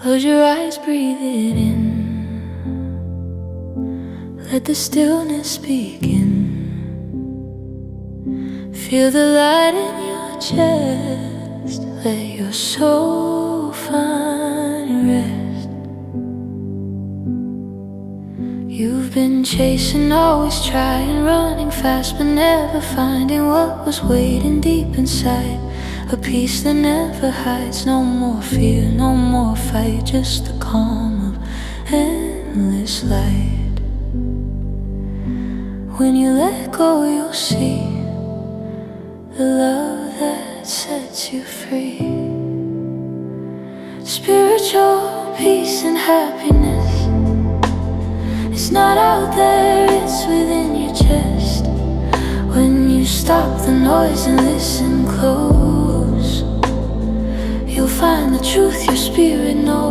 Close your eyes, breathe it in. Let the stillness begin. Feel the light in your chest. Let your soul find rest. You've been chasing, always trying, running fast, but never finding what was waiting deep inside. A peace that never hides. No more fear, no more fight, just the calm of endless light. When you let go, you'll see the love that sets you free. Spiritual peace and happiness. It's not out there, it's within your chest. When you stop the noise and listen close, you'll find the truth your spirit knows.